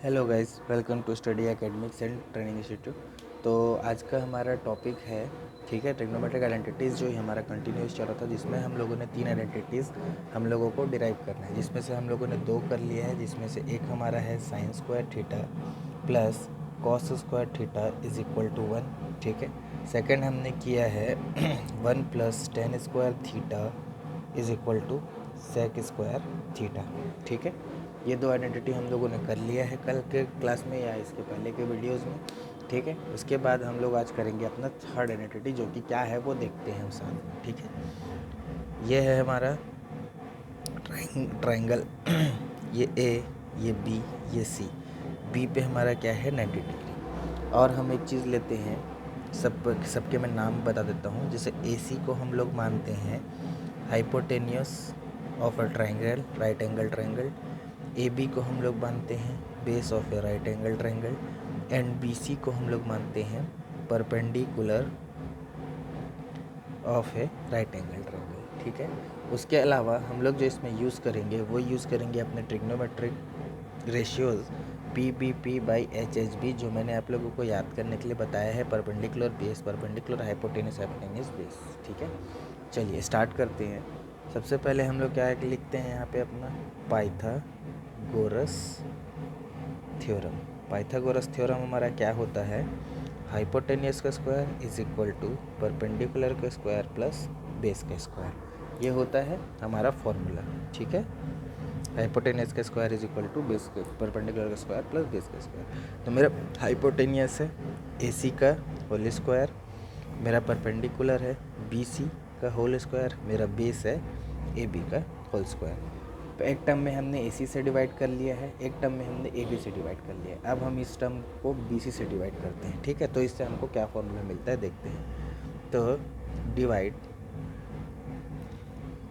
Hello guys, welcome to Study Academics and Training Institute. तो आज का हमारा टॉपिक है, ठीक है, ट्रिग्नोमेट्रिक आइडेंटिटीज़, जो हमारा कंटिन्यूस चल रहा था, जिसमें हम लोगों ने 3 आइडेंटिटीज़ हम लोगों को डिराइव करना है, जिसमें से हम लोगों ने 2 कर लिया है। जिसमें से एक हमारा है sine square theta plus cos square theta is equal to 1, ठीक है। सेकेंड हमने किया है 1 plus tan square theta is equal to sec square theta, ठीक है। ये 2 आइडेंटिटी हम लोगों ने कर लिया है कल के क्लास में या इसके पहले के वीडियोस में, ठीक है। उसके बाद हम लोग आज करेंगे अपना थर्ड आइडेंटिटी, जो कि क्या है वो देखते हैं साथ में, ठीक है। ये है हमारा ट्राइंगल ये ए, ये बी, ये सी। बी पे हमारा क्या है 90 डिग्री। और हम एक चीज़ लेते हैं, सबके मैं नाम बता देता हूँ। जैसे ए सी को हम लोग मानते हैं hypotenuse of a triangle, right angle triangle. A B को हम लोग मानते हैं base of a right angle triangle. And B C को हम लोग मानते हैं perpendicular of a right angle triangle, ठीक है। उसके अलावा हम लोग जो इसमें यूज़ करेंगे वो यूज़ करेंगे अपने trigonometric ratios P B P by H H B, जो मैंने आप लोगों को याद करने के लिए बताया है, perpendicular base, perpendicular hypotenuse, hypotenuse base, ठीक है। चलिए स्टार्ट करते हैं। सबसे पहले हम लोग क्या है कि लिखते हैं यहाँ पे अपना पाइथागोरस थ्योरम। पाइथागोरस थ्योरम हमारा क्या होता है, हाइपोटेनियस का square is equal to perpendicular का स्क्वायर प्लस बेस का स्क्वायर। ये होता है हमारा फॉर्मूला, ठीक है। हाइपोटेनियस का square is equal to base का परपेंडिकुलर का स्क्वायर प्लस बेस का स्क्वायर। तो मेरा हाइपोटेनियस है ए सी का होल स्क्वायर, मेरा परपेंडिकुलर है बी सी का होल स्क्वायर, मेरा बेस है ए बी का होल स्क्वायर। तो एक टर्म में हमने ए सी से डिवाइड कर लिया है, एक टर्म में हमने ए बी से डिवाइड कर लिया है। अब हम इस टर्म को बी सी से डिवाइड करते हैं, ठीक है। तो इससे हमको क्या फॉर्मूला मिलता है देखते हैं। तो divide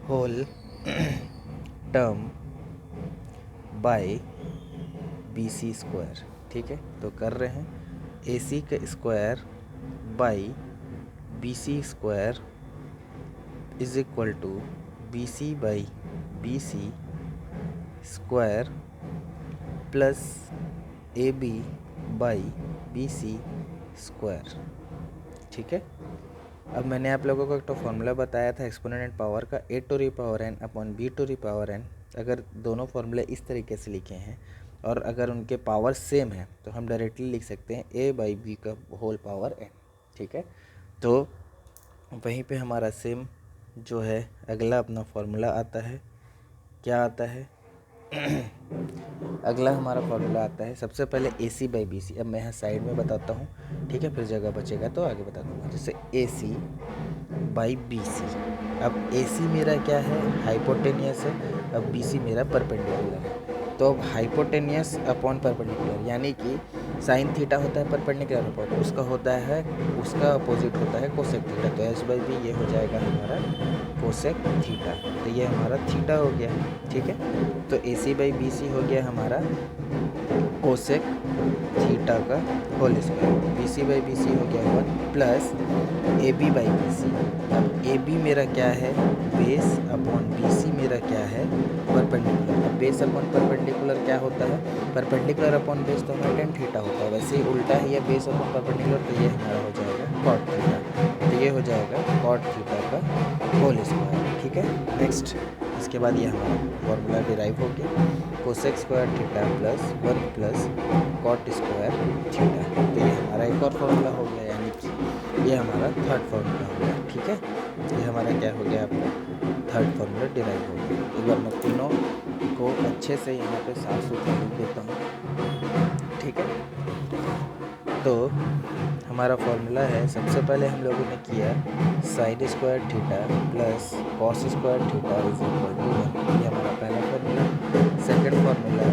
whole term by B C square, ठीक है। तो कर रहे हैं ए सी का square by B C square is equal to B C by B C square plus A B by B C square, ठीक है। अब मैंने आप लोगों को एक तो फॉर्मूला बताया था एक्सपोनेंट पावर का, a to the power n upon b to the power n. अगर दोनों फॉर्मूले इस तरीके से लिखे हैं और अगर उनके पावर सेम है तो हम डायरेक्टली लिख सकते हैं ए बाई बी का होल पावर एन, ठीक है। तो वहीं पे हमारा सेम जो है अगला अपना फॉर्मूला आता है, क्या आता है अगला हमारा फॉर्मूला आता है सबसे पहले ए सी बाई बी सी। अब मैं यहाँ साइड में बताता हूँ, ठीक है, फिर जगह बचेगा तो आगे बता दूँगा। जैसे ए सी बाई बी सी। अब ए सी मेरा क्या है, हाइपोटेनियस है, अब बी सी मेरा परपेंडिकुलर है। तो अब हाइपोटेनियस अपॉन परपेंडिकुलर, यानी कि साइन थीटा होता है परपेंडिकुलर अपॉन, उसका होता है, उसका अपोजिट होता है कोसेक थीटा। तो एच बाई बी ये हो जाएगा हमारा कोसेक थीटा। तो ये हमारा थीटा हो गया, ठीक है। तो ए सी बाई बी सी हो गया हमारा कोसेक थीटा का whole square. B C by B C हो गया 1 plus A B by B C. अब ए बी मेरा क्या है, बेस अपॉन बी सी मेरा क्या है, परपेंडिकुलर। अब बेस अपॉन परपेंडिकुलर क्या होता है, परपेंडिकुलर अपॉन बेस तो हमारा टेन थीटा होता है, वैसे ही उल्टा है, ये बेस अपॉन परपेंडिकुलर, तो ये हमारा हो जाएगा कॉट थीटा। तो ये हो जाएगा कॉट थीटा का होल स्क्वायर, ठीक है। नेक्स्ट इसके बाद ये हमारा फॉर्मूला डिराइव हो गया, cosec square theta plus 1 plus cot square theta. तो ये हमारा एक और फॉर्मूला हो गया, यानी कि ये हमारा थर्ड फॉर्मूला हो गया, ठीक है। ये हमारा क्या हो गया, आपका थर्ड फॉर्मूला डिराइव हो गया। एक बार मैं तीनों को अच्छे से यहाँ पे साफ सुथरा लिख देता हूँ, ठीक है। तो हमारा फॉर्मूला है, सबसे पहले हम लोगों ने किया sine square theta plus cos square theta is equal to 1, ये हमारा पहला formula. Second formula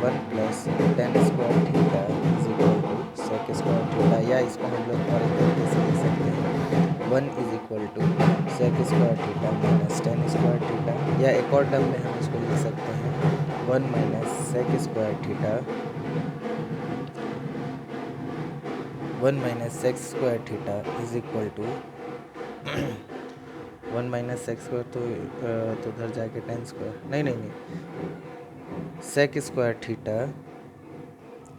1 plus tan square theta is equal to sec square theta, या इसको हम लोग और एक तरीके से लिख सकते हैं 1 is equal to sec square theta minus tan square theta, या एक और टर्म में हम इसको लिख सकते हैं 1 minus sec square theta 1 minus sec square theta is equal to 1 minus sec square तो उधर जाके टेन स्क्वायर, नहीं नहीं नहीं, sec square theta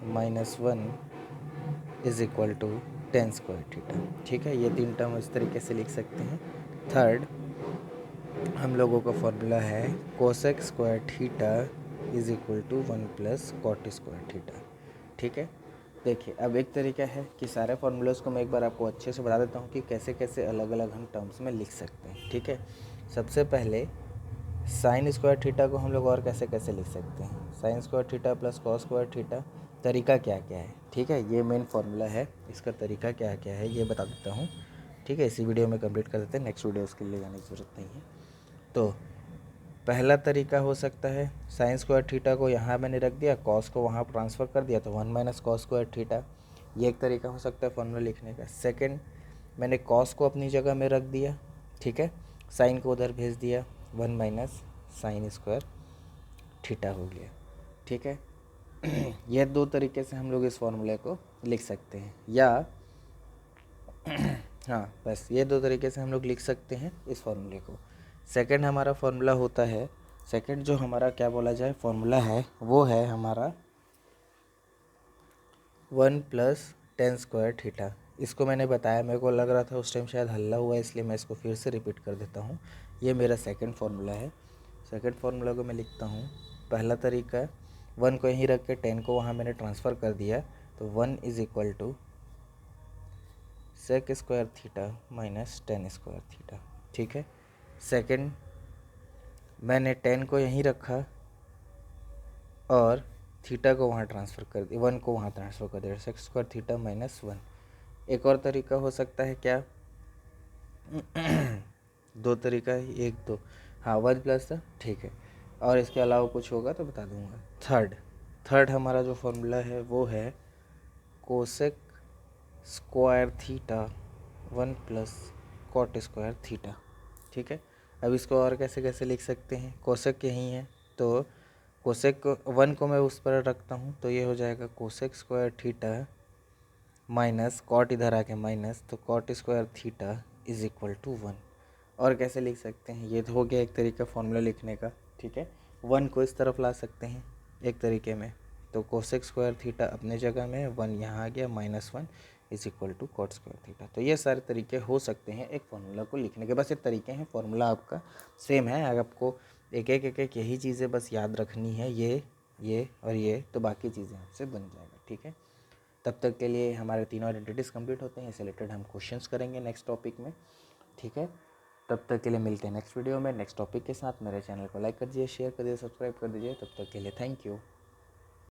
minus one is equal to tan square theta. ठीक है, ये 3 टर्म इस तरीके से लिख सकते हैं। थर्ड हम लोगों का फॉर्मूला है cosec square theta is equal to 1 plus cot square theta. ठीक है, देखिए अब एक तरीका है कि सारे फार्मूलाज को मैं एक बार आपको अच्छे से बता देता हूँ कि कैसे कैसे अलग अलग हम टर्म्स में लिख सकते हैं। ठीक है, सबसे पहले साइन स्क्वायर थीटा को हम लोग और कैसे कैसे लिख सकते हैं, sign square theta plus cos square theta. तरीका क्या क्या है, ठीक है, ये मेन फार्मूला है, इसका तरीका क्या क्या है ये बता देता हूँ। ठीक है, इसी वीडियो में कंप्लीट कर देते हैं, नेक्स्ट वीडियो उसके लिए जाने की ज़रूरत नहीं है। तो पहला तरीका हो सकता है साइन स्क्वायर थीटा को यहाँ मैंने रख दिया, कॉस को वहाँ ट्रांसफ़र कर दिया तो 1 माइनस कॉस स्क्वायर थीटा, ये एक तरीका हो सकता है फॉर्मूला लिखने का। सेकंड, मैंने कॉस को अपनी जगह में रख दिया, ठीक है, साइन को उधर भेज दिया, 1 माइनस साइन स्क्वायर थीटा हो गया। ठीक है, यह दो तरीके से हम लोग इस फॉर्मूले को लिख सकते हैं, या हाँ बस ये दो तरीके से हम लोग लिख सकते हैं इस फॉर्मूले को। सेकंड हमारा फॉर्मूला होता है, सेकंड जो हमारा क्या बोला जाए फॉर्मूला है वो है हमारा 1 प्लस टेन स्क्वायर थीटा। इसको मैंने बताया, मेरे को लग रहा था उस टाइम शायद हल्ला हुआ है, इसलिए मैं इसको फिर से रिपीट कर देता हूँ। ये मेरा सेकंड फार्मूला है। सेकंड फार्मूला को मैं लिखता हूँ, पहला तरीका 1 को यहीं रख के 10 को वहाँ मैंने ट्रांसफ़र कर दिया, तो 1 is equal to sec square theta minus tan square theta. ठीक है, सेकंड मैंने 10 को यहीं रखा और थीटा को वहाँ ट्रांसफ़र कर दिया, 1 को वहाँ ट्रांसफ़र कर दिया, सेक स्क्वायर थीटा माइनस 1। एक और तरीका हो सकता है क्या, दो तरीका है, एक दो, हाँ 1 प्लस था, ठीक है, और इसके अलावा कुछ होगा तो बता दूंगा। थर्ड हमारा जो फॉर्मूला है वो है cosec square theta 1 plus cot square theta. ठीक है, अब इसको और कैसे कैसे लिख सकते हैं, कोसेक यही है तो कोसेक को 1 को मैं उस पर रखता हूँ तो ये हो जाएगा cosec square theta minus cot इधर आके माइनस, तो cot square theta is equal to 1। और कैसे लिख सकते हैं, ये तो हो गया एक तरीका फॉर्मूला लिखने का। ठीक है, 1 को इस तरफ ला सकते हैं एक तरीके में, तो कोसेक स्क्वायर थीटा अपने जगह में, 1 यहाँ आ गया, minus 1 is equal to cot square theta. तो ये सारे तरीके हो सकते हैं एक फार्मूला को लिखने के, बस ये तरीके हैं, फार्मूला आपका सेम है। अगर आपको एक एक यही चीज़ें बस याद रखनी है, ये और ये, तो बाकी चीज़ें आपसे बन जाएगा। ठीक है, तब तक के लिए हमारे तीनों आइडेंटिटीज़ कंप्लीट होते हैं, इससे रिलेटेड हम क्वेश्चंस करेंगे नेक्स्ट टॉपिक में। ठीक है, तब तक के लिए मिलते हैं नेक्स्ट वीडियो में नेक्स्ट टॉपिक के साथ। मेरे चैनल को लाइक कर दीजिए, शेयर कर दीजिए, सब्सक्राइब कर दीजिए। तब तक के लिए थैंक यू।